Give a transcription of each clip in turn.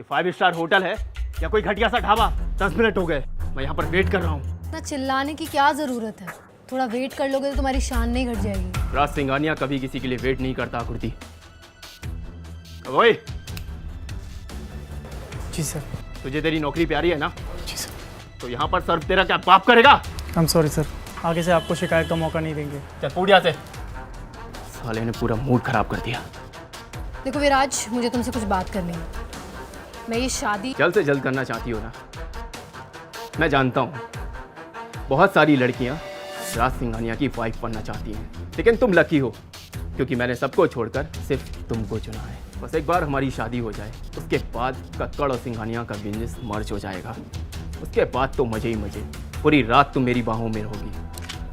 कि 5 star hotel है या कोई घटिया सा ढाबा। 10 मिनट हो गए, मैं यहाँ पर वेट कर रहा हूँ। ना चिल्लाने की क्या जरूरत है, थोड़ा वेट कर लोगे तो तुम्हारी शान नहीं घट जाएगी। राज सिंघानिया कभी किसी के लिए वेट नहीं करता आकृति। ओए, जी सर। तुझे तेरी नौकरी प्यारी है ना? जी सर। तो यहाँ पर सर्व तेरा क्या बाप करेगा? आई एम सॉरी सर, आगे से आपको शिकायत का मौका नहीं देंगे। चल फूट यहाँ से। साले ने पूरा मूड खराब कर दिया। देखो विराज, मुझे तुमसे कुछ बात करनी है। मैं ये शादी जल्द से जल्द करना चाहती हो ना? मैं जानता हूँ बहुत सारी लड़कियाँ राज सिंघानिया की वाइफ बनना चाहती हैं, लेकिन तुम लकी हो क्योंकि मैंने सबको छोड़कर सिर्फ तुमको चुना है। बस एक बार हमारी शादी हो जाए, उसके बाद कक्कड़ और सिंघानिया का बिजनेस मर्ज हो जाएगा। उसके बाद तो मजे ही मजे, पूरी रात तुम मेरी बाहों में रहोगी।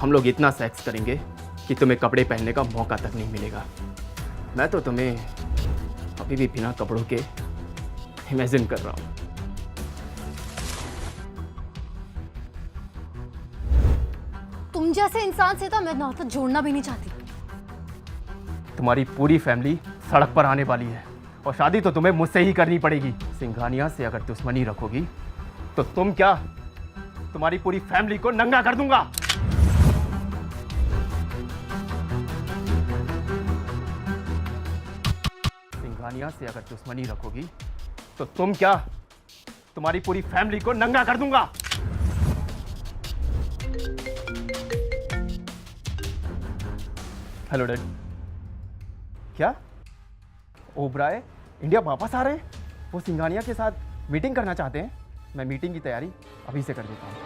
हम लोग इतना सेक्स करेंगे कि तुम्हें कपड़े पहनने का मौका तक नहीं मिलेगा। मैं तो तुम्हें अभी भी बिना कपड़ों के इमेजिन कर रहा हूँ। तुम जैसे इंसान से तो मैं नाता जोड़ना भी नहीं चाहती। तुम्हारी पूरी फैमिली सड़क पर आने वाली है और शादी तो तुम्हें मुझसे ही करनी पड़ेगी। सिंघानिया से अगर दुश्मनी रखोगी तो तुम क्या, तुम्हारी पूरी फैमिली को नंगा कर दूंगा। सिंघानिया से अगर दुश्मनी रखोगी तो तुम क्या, तुम्हारी पूरी फैमिली को नंगा कर दूंगा। Hello dad. क्या ओबराय इंडिया वापस आ रहे हैं? वो सिंघानिया के साथ मीटिंग करना चाहते हैं। मैं मीटिंग की तैयारी अभी से कर देता हूँ।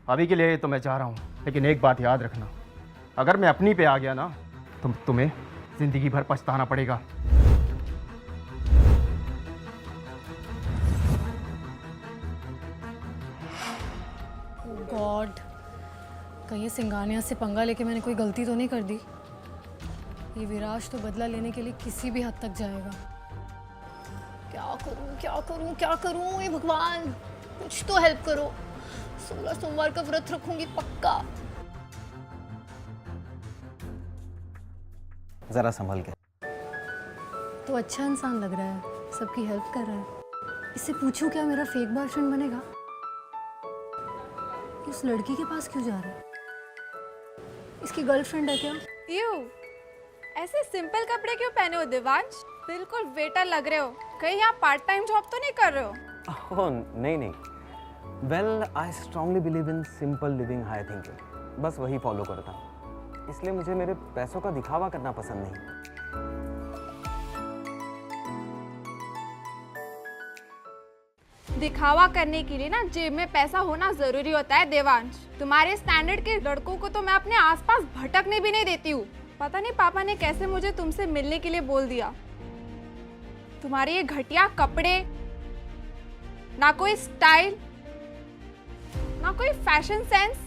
अभी के लिए तो मैं जा रहा हूँ, लेकिन एक बात याद रखना, अगर मैं अपनी पे आ गया ना तो तुम्हें जिंदगी भर पछताना पड़ेगा। गॉड, कहीं सिंघानिया से पंगा लेके मैंने कोई गलती तो नहीं कर दी। ये विराज तो बदला लेने के लिए किसी भी हद तक जाएगा। क्या करूं क्या करूं क्या करूं, ये भगवान कुछ तो हेल्प करो। 16 सोमवार का व्रत रखूंगी पक्का। जरा संभल के। तो अच्छा इंसान लग रहा है, सबकी हेल्प कर रहा है। इससे पूछूं क्या मेरा फेक बॉयफ्रेंड बनेगा? उस लड़की के पास क्यों जा रहा है? इसकी गर्लफ्रेंड है क्या? यू ऐसे सिंपल कपड़े क्यों पहने हो देवांश? बिल्कुल वेटर लग रहे हो। कहीं यहाँ पार्ट टाइम जॉब तो नहीं कर रहे हो? ओह नहीं नहीं, well I strongly believe in simple living, high thinking. बस वही फॉलो करता हूँ, इसलिए मुझे मेरे पैसों का दिखावा करना पसंद नहीं। दिखावा करने के लिए ना जेब में पैसा होना जरूरी होता है देवांश। तुम्हारे स्टैंडर्ड के लड़कों को तो मैं अपने आसपास भटकने भी नहीं देती हूँ। पता नहीं पापा ने कैसे मुझे तुमसे मिलने के लिए बोल दिया। तुम्हारे ये घटिया कपड़े, ना कोई स्टाइल, ना कोई फैशन सेंस,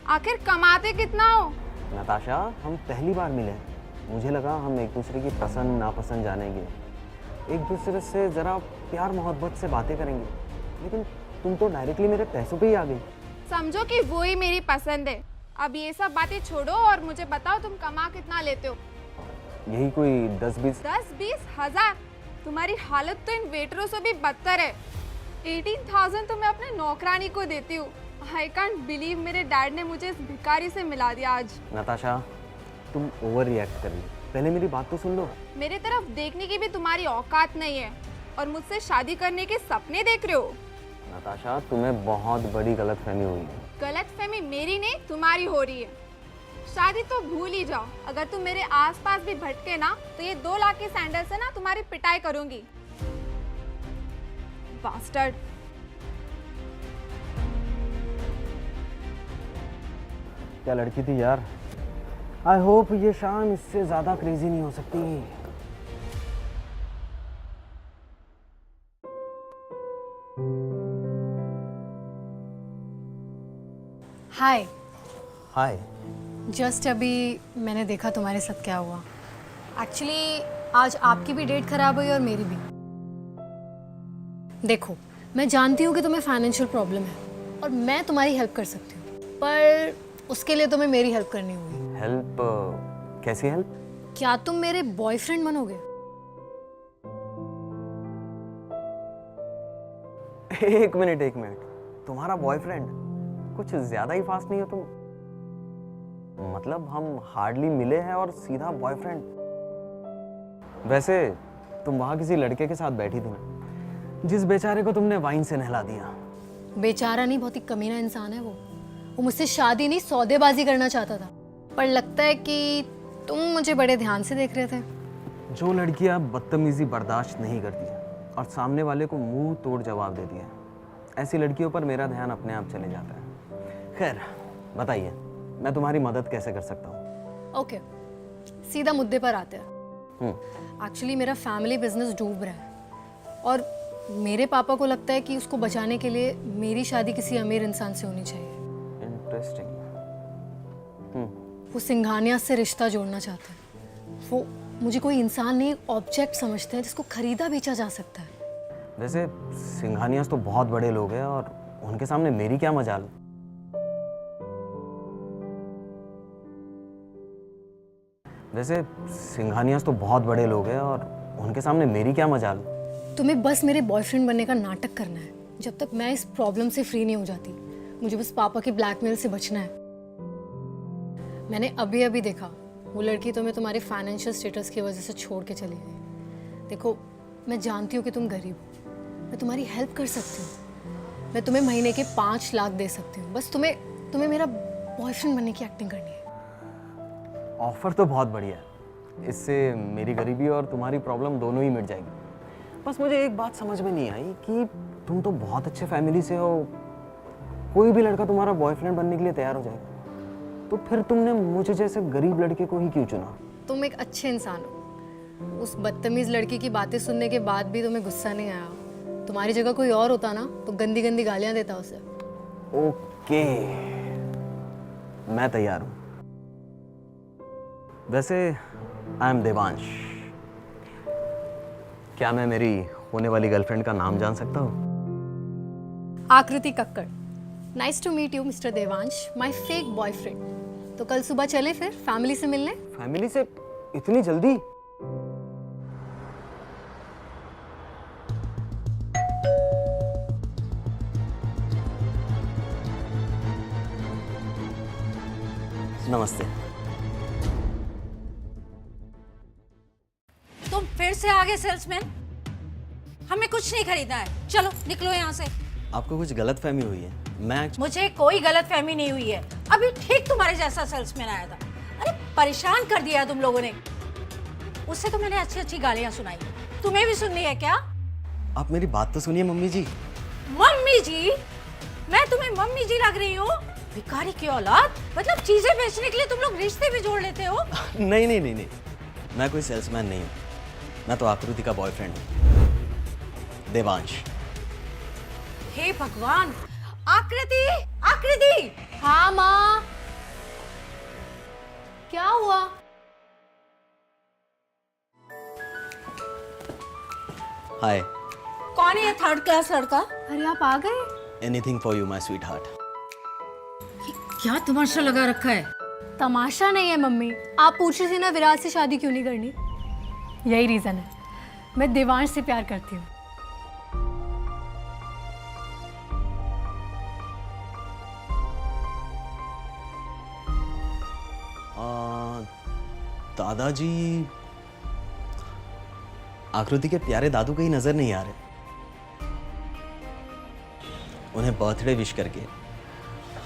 आखिर कमाते कितना हो? नताशा, हम पहली बार मिले हैं, मुझे लगा हम एक दूसरे की पसंद नापसंद जानेंगे, एक दूसरे से जरा प्यार मोहब्बत से बातें करेंगे, लेकिन तुम तो डायरेक्टली मेरे पैसों पे ही आ गई। समझो कि वो ही मेरी पसंद है। अब ये सब बातें छोड़ो और मुझे बताओ तुम कमा कितना लेते हो? यही कोई 10-20 हजार? तुम्हारी हालत तो इन वेटरों से भी बदतर है। 18,000 तो मैं अपने नौकरानी को देती हूँ। आई कांट बिलीव मेरे डैड ने मुझे इस भिखारी से मिला दिया आज। नताशा, तुम ओवर रिएक्ट कर रही हो, पहले मेरी बात तो सुन लो। मेरे तरफ देखने की भी तुम्हारी औकात नहीं है और मुझसे शादी करने के सपने देख रहे हो। नताशा, तुम्हें बहुत बड़ी गलतफहमी हुई है। गलतफहमी मेरी नहीं तुम्हारी हो रही है। शादी तो भूल ही जाओ। अगर तुम मेरे आसपास भी भटके ना तो ये 2 लाख के सैंडल से ना तुम्हारी पिटाई करूंगी। बास्टर्ड। क्या लड़की थी यार। आई होप ये शाम इससे ज्यादा क्रेजी नहीं हो सकती। हाय। हाय। जस्ट अभी मैंने देखा तुम्हारे साथ क्या हुआ। एक्चुअली आज आपकी भी डेट खराब हुई और मेरी भी। देखो, मैं जानती हूँ कि तुम्हें फाइनेंशियल प्रॉब्लम है और मैं तुम्हारी हेल्प कर सकती हूँ, पर उसके लिए तुम्हें मेरी हेल्प करनी होगी। हेल्प? कैसी हेल्प? क्या तुम मेरे बॉयफ्रेंड बनोगे? एक मिनट, तुम्हारा बॉयफ्रेंड? कुछ ज्यादा ही फास्ट नहीं हो तुम? मतलब हम हार्डली मिले हैं और सीधा बॉयफ्रेंड? वैसे तुम वहां किसी लड़के के साथ बैठी थी ना, जिस बेचारे को तुमने वाइन से नहला दिया। बेचारा नहीं, बहुत ही कमीना इंसान है वो मुझसे शादी नहीं सौदेबाजी करना चाहता था, पर लगता है कि तुम मुझे बड़े ध्यान से देख रहे थे। जो लड़कियां बदतमीजी बर्दाश्त नहीं करती और सामने वाले को मुंह तोड़ जवाब देती है, ऐसी लड़कियों पर मेरा ध्यान अपने आप चले जाता है। खैर बताइए, मैं तुम्हारी मदद कैसे कर सकता हूँ? ओके, सीधा मुद्दे पर आते हैं। एक्चुअली मेरा फैमिली बिजनेस डूब रहा है और मेरे पापा को लगता है कि उसको बचाने के लिए मेरी शादी किसी अमीर इंसान से होनी चाहिए। इंटरेस्टिंग। वो सिंघानिया से रिश्ता जोड़ना चाहते हैं। वो मुझे कोई इंसान नहीं, ऑब्जेक्ट समझते हैं जिसको खरीदा बेचा जा सकता है। वैसे सिंघानियास तो बहुत बड़े लोग हैं और उनके सामने मेरी क्या मजाल? वैसे सिंघानियास तो बहुत बड़े लोग हैं और उनके सामने मेरी क्या मजाल? तुम्हें बस मेरे बॉयफ्रेंड बनने का नाटक करना है जब तक मैं इस प्रॉब्लम से फ्री नहीं हो जाती। मुझे बस पापा के ब्लैकमेल से बचना है। मैंने अभी अभी देखा, वो लड़की तुम्हें तुम्हारे फाइनेंशियल स्टेटस की वजह से छोड़ के चली गई। देखो, मैं जानती हूँ कि तुम गरीब हो, मैं तुम्हारी हेल्प कर सकती हूँ। मैं तुम्हें महीने के 5 लाख दे सकती हूँ, बस तुम्हें मेरा बॉयफ्रेंड बनने की एक्टिंग करनी है। ऑफर तो बहुत बढ़िया है, इससे मेरी गरीबी और तुम्हारी प्रॉब्लम दोनों ही मिट जाएगी। बस मुझे एक बात समझ में नहीं आई कि तुम तो बहुत अच्छे फैमिली से हो, कोई भी लड़का तुम्हारा बॉयफ्रेंड बनने के लिए तैयार हो जाएगा, तो फिर तुमने मुझे जैसे गरीब लड़के को ही क्यों चुना? तुम एक अच्छे इंसान हो। उस बदतमीज लड़की की बातें सुनने के बाद भी तुम्हें गुस्सा नहीं आया। तुम्हारी जगह कोई और होता ना तो गंदी गंदी गालियां देता उसे। ओके, मैं तैयार हूं। वैसे आई एम देवांश। क्या मैं मेरी होने वाली गर्लफ्रेंड का नाम जान सकता हूँ? Aakriti Kakkar. Nice to meet you mister Devansh, my fake boyfriend. तो कल सुबह चले फिर फैमिली से मिलने? फैमिली से इतनी जल्दी? नमस्ते। तुम फिर से आ गए सेल्समैन? हमें कुछ नहीं खरीदना है, चलो निकलो यहाँ से। आपको कुछ गलतफहमी हुई है। मुझे कोई गलतफहमी नहीं हुई है। अभी ठीक तुम्हारे जैसा सेल्समैन आया था, अरे परेशान कर दिया तुम लोगों ने। उससे तो मैंने अच्छी अच्छी गालियां सुनाई, तुम्हें भी सुननी है क्या? आप मेरी बात तो सुनिए मम्मी जी। मम्मी जी? मैं तुम्हें मम्मी जी लग रही हूँ? भिखारी की औलाद, मतलब चीजें बेचने के लिए तुम लोग रिश्ते भी जोड़ लेते हो? नहीं, मैं कोई सेल्समैन नहीं हूँ। मैं तो आकृति का बॉयफ्रेंड हूँ, देवांश। हे भगवान! आकृति! हाँ माँ, क्या हुआ? हाय। कौन है ये थर्ड क्लास लड़का? अरे आप आ गए। Anything for you my sweet heart. क्या तमाशा लगा रखा है? तमाशा नहीं है मम्मी, आप पूछ रही थी ना विराज से शादी क्यों नहीं करनी। यही रीजन है, मैं देवांश से प्यार करती हूँ। दादाजी, आकृति के प्यारे दादू कहीं नजर नहीं आ रहे। उन्हें बर्थडे विश करके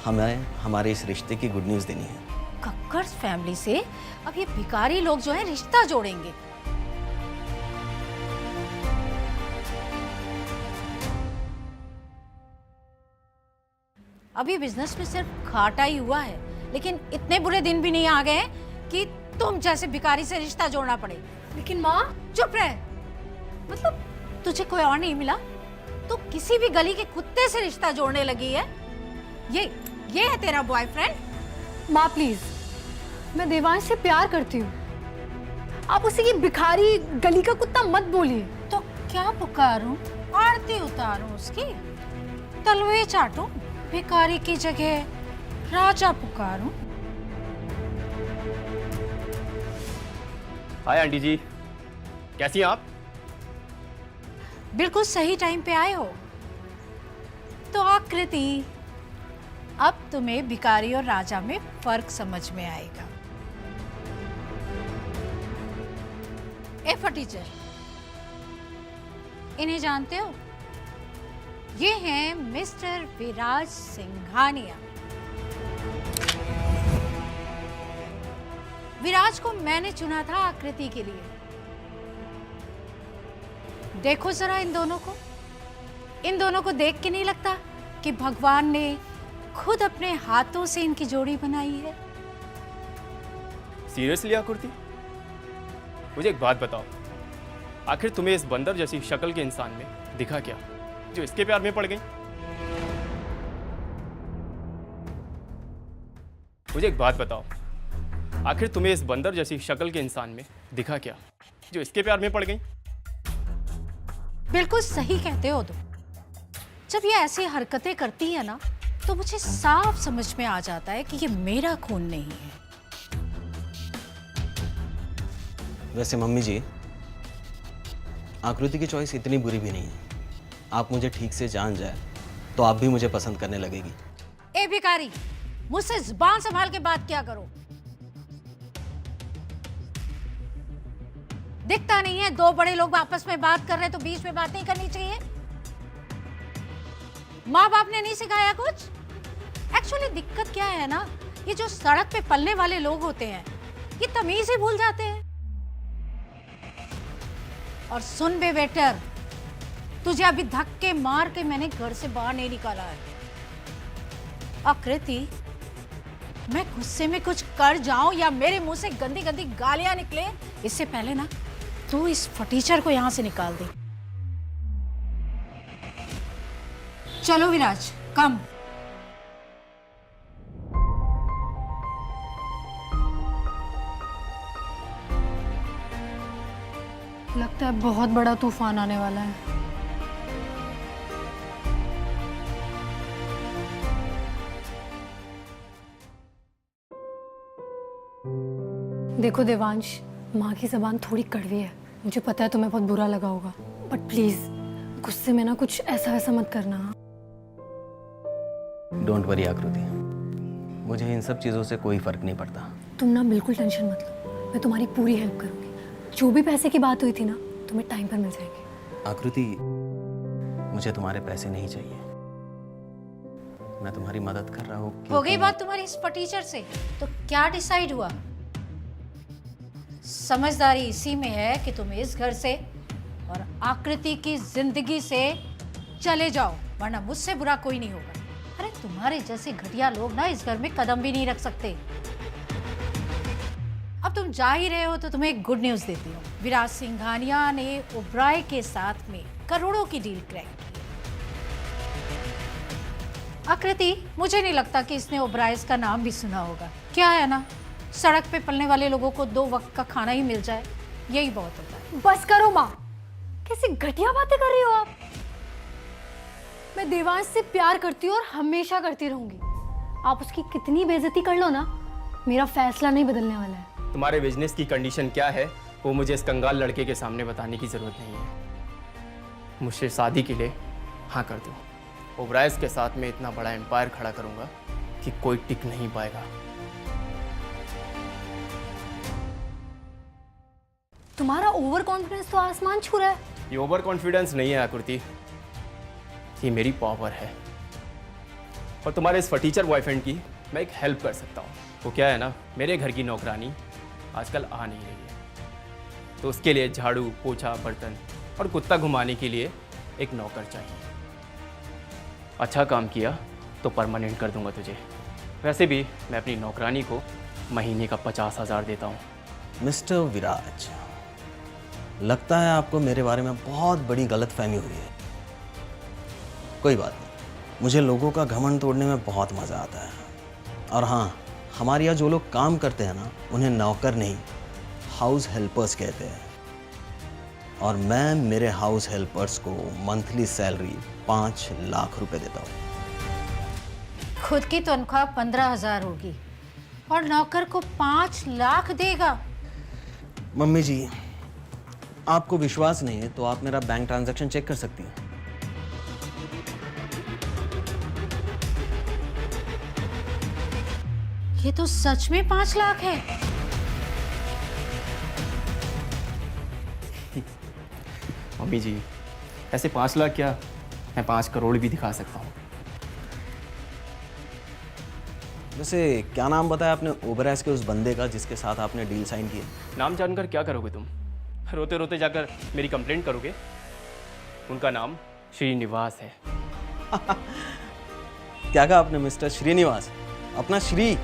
हमें हमारे इस रिश्ते की गुड न्यूज देनी है। कक्कड़ फैमिली से अब ये भिखारी लोग जो है रिश्ता जोड़ेंगे। अभी बिजनेस में सिर्फ घाटा ही हुआ है, लेकिन इतने बुरे दिन भी नहीं आ गए कि तुम जैसे भिखारी से रिश्ता जोड़ना पड़े। लेकिन माँ, चुप रह। मतलब तुझे कोई और नहीं मिला तो किसी भी गली के कुत्ते से रिश्ता जोड़ने लगी है? ये है तेरा बॉयफ्रेंड? माँ प्लीज, मैं देवांश से प्यार करती हूँ। आप उसे ये भिखारी गली का कुत्ता मत बोलिए। तो क्या पुकारूं? आरती उतारूं उसकी? तलवे चाटूं? भिखारी की जगह राजा पुकारूं? हाय आंटी जी, कैसी हैं आप? बिल्कुल सही टाइम पे आए हो। तो आकृति, अब तुम्हें भिखारी और राजा में फर्क समझ में आएगा। ए फटीचर, इन्हें जानते हो? ये हैं मिस्टर विराज सिंघानिया। विराज को मैंने चुना था आकृति के लिए। देखो जरा इन दोनों को देख के नहीं लगता कि भगवान ने खुद अपने हाथों से इनकी जोड़ी बनाई है? सीरियसली आकृति, मुझे एक बात बताओ, आखिर तुम्हें इस बंदर जैसी शक्ल के इंसान में दिखा क्या जो इसके प्यार में पड़ गई? मुझे एक बात बताओ, आखिर तुम्हें इस बंदर जैसी शक्ल के इंसान में दिखा क्या जो इसके प्यार में पड़ गई? बिल्कुल सही कहते हो तुम। जब ये ऐसी हरकतें करती है ना, तो मुझे साफ समझ में आ जाता है कि ये मेरा खून नहीं है। वैसे मम्मी जी, आकृति की चॉइस इतनी बुरी भी नहीं है। आप मुझे ठीक से जान जाए तो आप भी मुझे पसंद करने लगेगी। ए भिखारी, मुझसे जुबान संभाल के बात किया करो। दिखता नहीं है दो बड़े लोग आपस में बात कर रहे हैं तो बीच में बात नहीं करनी चाहिए? माँ बाप ने नहीं सिखाया कुछ? एक्चुअली दिक्कत क्या है ना, ये जो सड़क पे पलने वाले लोग होते हैं ये तमीज ही भूल जाते हैं। और सुन बे वेटर, तुझे अभी धक्के मार के मैंने घर से बाहर नहीं निकाला है। आकृति, मैं गुस्से में कुछ कर जाऊं या मेरे मुंह से गंदी गंदी गालियां निकले, इससे पहले ना तू इस फटीचर को यहां से निकाल दे। चलो विराज, कम। लगता है बहुत बड़ा तूफान आने वाला है। देखो देवांश, माँ की ज़बान थोड़ी कड़वी है, मुझे पता है तुम्हें बहुत बुरा लगा होगा, बट प्लीज गुस्से में ना कुछ ऐसा वैसा मत करना। डोंट वरी आकृति, मुझे इन सब चीज़ों से कोई फर्क नहीं पड़ता। तुम ना बिल्कुल टेंशन मत लो, मैं तुम्हारी पूरी हेल्प करूंगी। जो भी पैसे की बात हुई थी ना, तुम्हें टाइम पर मिल जाएंगे। आकृति, मुझे तुम्हारे पैसे नहीं चाहिए। मैं तुम्हारी मदद कर रहा हूँ। हो गई बात तुम्हारी इस फटीचर से, तो क्या डिसाइड हुआ? समझदारी इसी में है कि तुम इस घर से और आकृति की जिंदगी से चले जाओ, वरना मुझसे बुरा कोई नहीं होगा। अरे तुम्हारे जैसे घटिया लोग ना इस घर में कदम भी नहीं रख सकते। अब तुम जा ही रहे हो तो तुम्हें एक गुड न्यूज़ देती हूँ। विराज सिंघानिया ने ओबराय के साथ में करोड़ों की डील क्रैक की। आकृति, मुझे नहीं लगता कि इसने ओबराय का नाम भी सुना होगा। क्या है ना, सड़क पे पलने वाले लोगों को 2 वक्त का खाना ही मिल जाए, यही बहुत होता है। बस करो माँ, कैसी घटिया बातें कर रही हो आप। मैं देवांश से प्यार करती हूँ और हमेशा करती रहूंगी। आप उसकी कितनी बेइज्जती कर लो ना, मेरा फैसला नहीं बदलने वाला है। तुम्हारे बिजनेस की कंडीशन क्या है वो मुझे इस कंगाल लड़के के सामने बताने की जरूरत नहीं है। मुझसे शादी के लिए हाँ कर दो। ओबराइज के साथ में इतना बड़ा एम्पायर खड़ा करूंगा कि कोई टिक नहीं पाएगा। तुम्हारा ओवर कॉन्फिडेंस तो आसमान छू रहा है। ये ओवर कॉन्फिडेंस नहीं है आकृति, ये मेरी पावर है। और तुम्हारे इस फटीचर बॉयफ्रेंड की मैं एक हेल्प कर सकता हूँ। वो क्या है ना, मेरे घर की नौकरानी आजकल आ नहीं रही है, तो उसके लिए झाड़ू, पोछा, बर्तन और कुत्ता घुमाने के लिए एक नौकर चाहिए। अच्छा काम किया तो परमानेंट कर दूंगा तुझे। वैसे भी मैं अपनी नौकरानी को महीने का 50,000 देता हूँ। मिस्टर विराज, लगता है आपको मेरे बारे में बहुत बड़ी गलतफहमी हुई है। कोई बात नहीं, मुझे लोगों का घमंड तोड़ने में बहुत मज़ा आता है। और हाँ, हमारे यहाँ जो लोग काम करते हैं ना, उन्हें नौकर नहीं, हाउस हेल्पर्स कहते हैं। और मैं मेरे हाउस हेल्पर्स को मंथली सैलरी 5 लाख रुपए देता हूँ। खुद की तनख्वाह 15,000 होगी और नौकर को 5 लाख देगा? मम्मी जी, आपको विश्वास नहीं है तो आप मेरा बैंक ट्रांजैक्शन चेक कर सकती हैं। ये तो सच में 5 लाख है। मम्मी जी, ऐसे 5 लाख क्या, मैं 5 करोड़ भी दिखा सकता हूँ। वैसे क्या नाम बताया आपने ओबराइज के उस बंदे का जिसके साथ आपने डील साइन की? नाम जानकर क्या करोगे तुम? रोते रोते जाकर मेरी कंप्लेंट करोगे? उनका नाम श्रीनिवास है। क्या कहा आपने मिस्टर श्रीनिवास? अपना श्री